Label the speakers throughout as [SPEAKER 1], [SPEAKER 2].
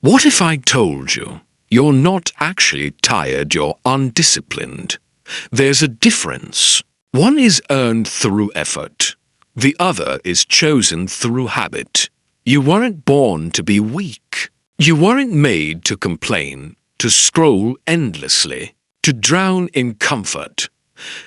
[SPEAKER 1] What if I told you you're not actually tired, you're undisciplined? There's a difference. One is earned through effort. The other is chosen through habit. You weren't born to be weak. You weren't made to complain, to scroll endlessly, to drown in comfort.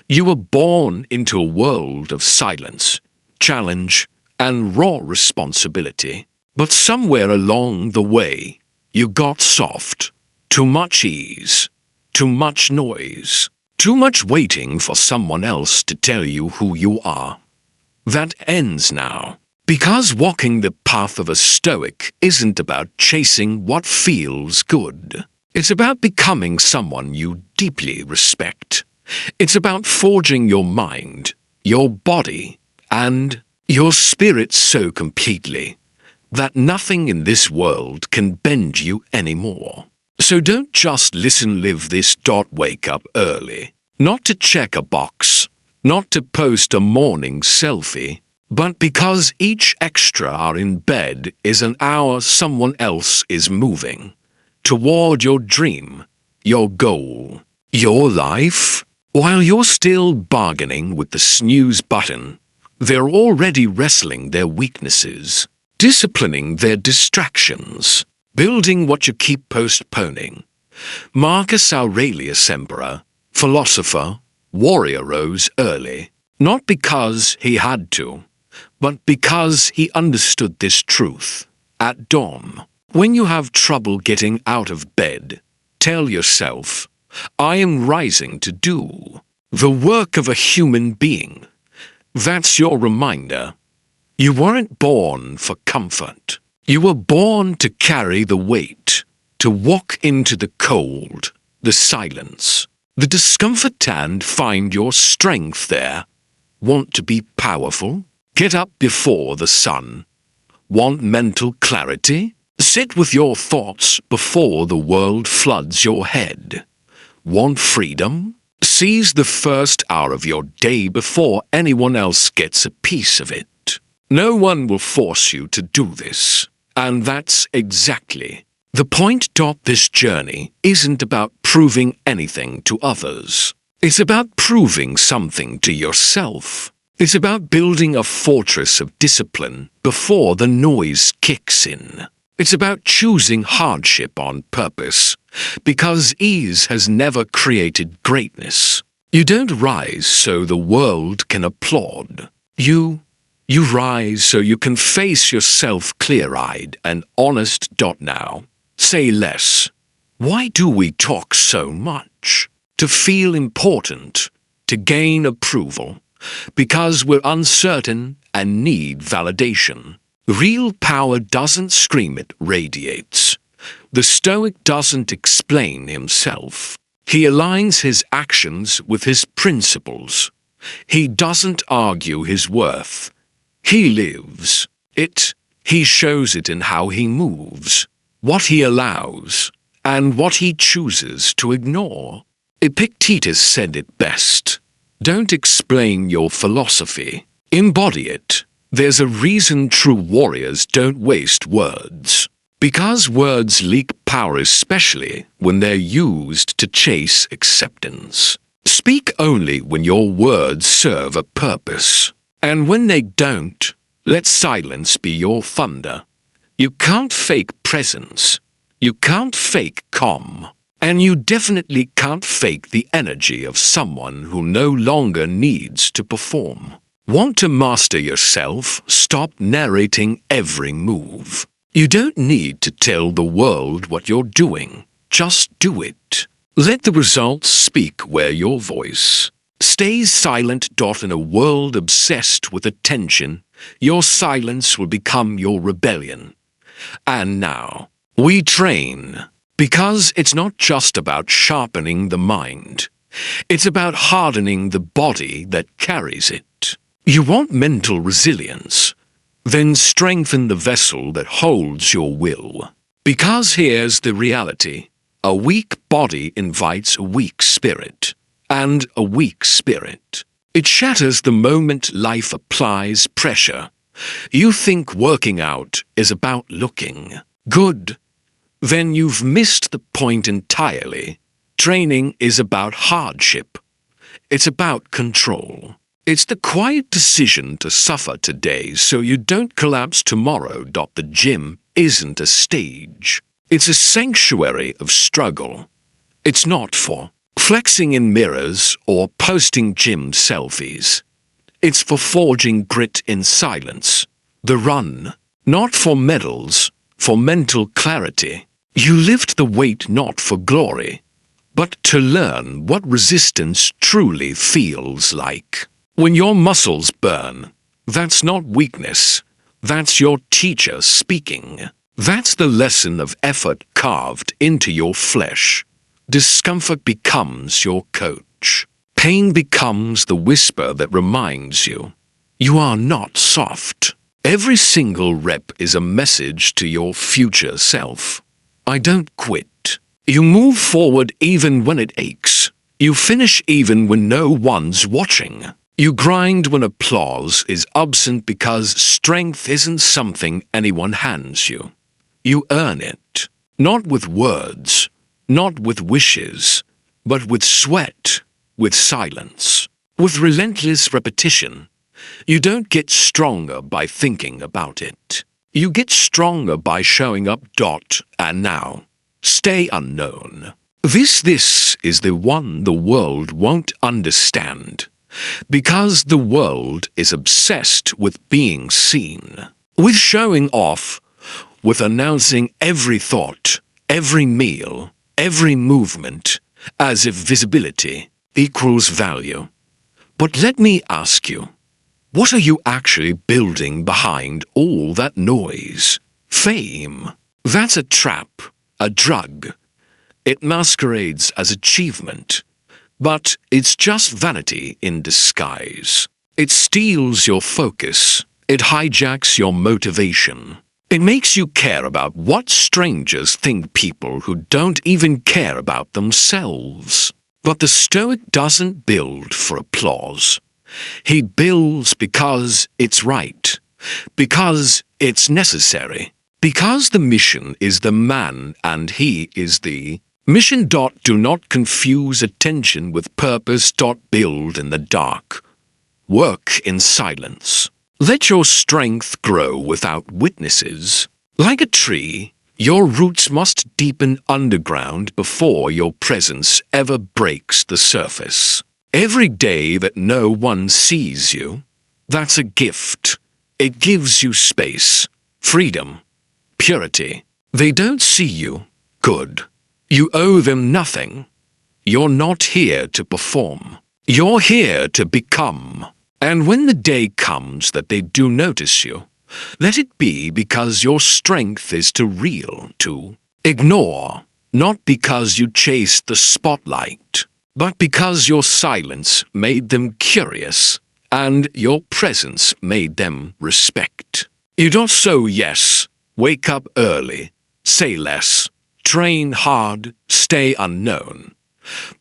[SPEAKER 1] You were born into a world of silence, challenge, and raw responsibility. But somewhere along the way, you got soft. Too much ease, too much noise, too much waiting for someone else to tell you who you are. That ends now. Because walking the path of a Stoic isn't about chasing what feels good. It's about becoming someone you deeply respect. It's about forging your mind, your body, and your spirit so completely that nothing in this world can bend you anymore. So don't just listen, live this. Wake up early. Not to check a box, not to post a morning selfie, but because each extra hour in bed is an hour someone else is moving toward your dream, your goal, your life. While you're still bargaining with the snooze button, they're already wrestling their weaknesses, disciplining their distractions, building what you keep postponing. Marcus Aurelius, emperor, philosopher, warrior, rose early, not because he had to, but because he understood this truth. At dawn, when you have trouble getting out of bed, tell yourself, I am rising to do the work of a human being. That's your reminder. You weren't born for comfort. You were born to carry the weight, to walk into the cold, the silence, the discomfort, and find your strength there. Want to be powerful? Get up before the sun. Want mental clarity? Sit with your thoughts before the world floods your head. Want freedom? Seize the first hour of your day before anyone else gets a piece of it. No one will force you to do this. And that's exactly the point. This journey isn't about proving anything to others. It's about proving something to yourself. It's about building a fortress of discipline before the noise kicks in. It's about choosing hardship on purpose, because ease has never created greatness. You don't rise so the world can applaud. You rise so you can face yourself clear-eyed and honest. Now, say less. Why do we talk so much? To feel important, to gain approval. Because we're uncertain and need validation. Real power doesn't scream, it radiates. The Stoic doesn't explain himself. He aligns his actions with his principles. He doesn't argue his worth. He lives it. He shows it in how he moves, what he allows, and what he chooses to ignore. Epictetus said it best. Don't explain your philosophy. Embody it. There's a reason true warriors don't waste words. Because words leak power, especially when they're used to chase acceptance. Speak only when your words serve a purpose. And when they don't, let silence be your thunder. You can't fake presence. You can't fake calm. And you definitely can't fake the energy of someone who no longer needs to perform. Want to master yourself? Stop narrating every move. You don't need to tell the world what you're doing. Just do it. Let the results speak where your voice stays silent. In a world obsessed with attention, your silence will become your rebellion. And now, we train. Because it's not just about sharpening the mind. It's about hardening the body that carries it. You want mental resilience? Then strengthen the vessel that holds your will. Because here's the reality. A weak body invites a weak spirit. And a weak spirit, it shatters the moment life applies pressure. You think working out is about looking good. then you've missed the point entirely. Training is about hardship. It's about control. It's the quiet decision to suffer today so you don't collapse tomorrow. The gym isn't a stage. It's a sanctuary of struggle. It's not for flexing in mirrors or posting gym selfies. It's for forging grit in silence. The run, not for medals, for mental clarity. You lift the weight not for glory, but to learn what resistance truly feels like. When your muscles burn, that's not weakness. That's your teacher speaking. That's the lesson of effort carved into your flesh. Discomfort becomes your coach. Pain becomes the whisper that reminds you, you are not soft. Every single rep is a message to your future self. I don't quit. You move forward even when it aches. You finish even when no one's watching. You grind when applause is absent because strength isn't something anyone hands you. You earn it, not with words, not with wishes, but with sweat, with silence, with relentless repetition. You don't get stronger by thinking about it. You get stronger by showing up. And now, stay unknown. This is the one the world won't understand. Because the world is obsessed with being seen, with showing off, with announcing every thought, every meal, every movement, as if visibility equals value. But let me ask you, what are you actually building behind all that noise? Fame. That's a trap, a drug. It masquerades as achievement, but it's just vanity in disguise. It steals your focus. It hijacks your motivation. It makes you care about what strangers think, people who don't even care about themselves. But the Stoic doesn't build for applause. He builds because it's right, because it's necessary, because the mission is the man and he is the mission. Do not confuse attention with purpose. Build in the dark. Work in silence. Let your strength grow without witnesses. Like a tree, your roots must deepen underground before your presence ever breaks the surface. Every day that no one sees you, that's a gift. It gives you space, freedom, purity. They don't see you. Good. You owe them nothing. You're not here to perform. You're here to become. And when the day comes that they do notice you, let it be because your strength is too real to ignore, not because you chased the spotlight, but because your silence made them curious and your presence made them respect. You don't so yes, wake up early, say less, train hard, stay unknown.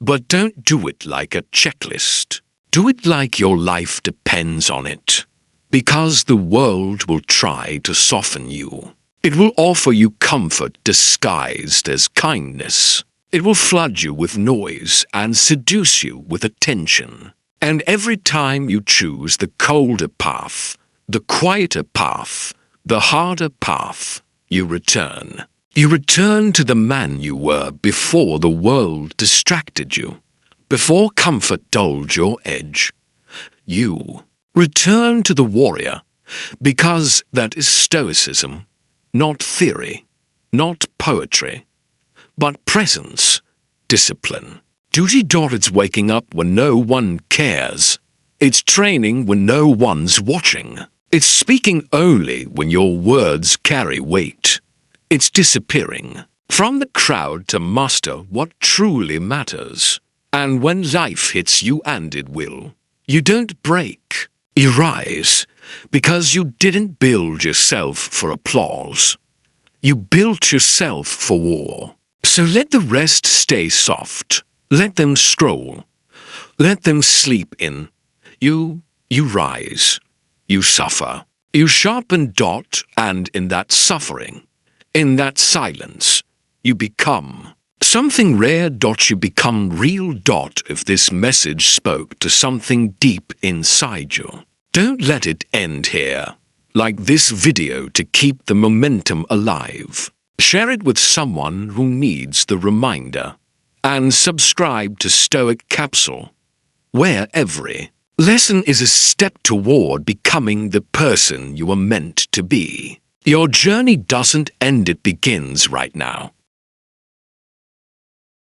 [SPEAKER 1] But don't do it like a checklist. Do it like your life depends on it. Because the world will try to soften you. It will offer you comfort disguised as kindness. It will flood you with noise and seduce you with attention. And every time you choose the colder path, the quieter path, the harder path, you return. You return to the man you were before the world distracted you, before comfort dulled your edge. You return to the warrior, because that is stoicism, not theory, not poetry, but presence, discipline. Duty. It's waking up when no one cares. It's training when no one's watching. It's speaking only when your words carry weight. It's disappearing from the crowd to master what truly matters. And when life hits you, and it will, you don't break. You rise, because you didn't build yourself for applause. You built yourself for war. So let the rest stay soft. Let them scroll. Let them sleep in. You rise. You suffer. You sharpen. And in that suffering, in that silence, you become. Something rare. You become real. If this message spoke to something deep inside you, don't let it end here. Like this video to keep the momentum alive. Share it with someone who needs the reminder. And subscribe to Stoic Capsule, where every lesson is a step toward becoming the person you are meant to be. Your journey doesn't end, it begins right now.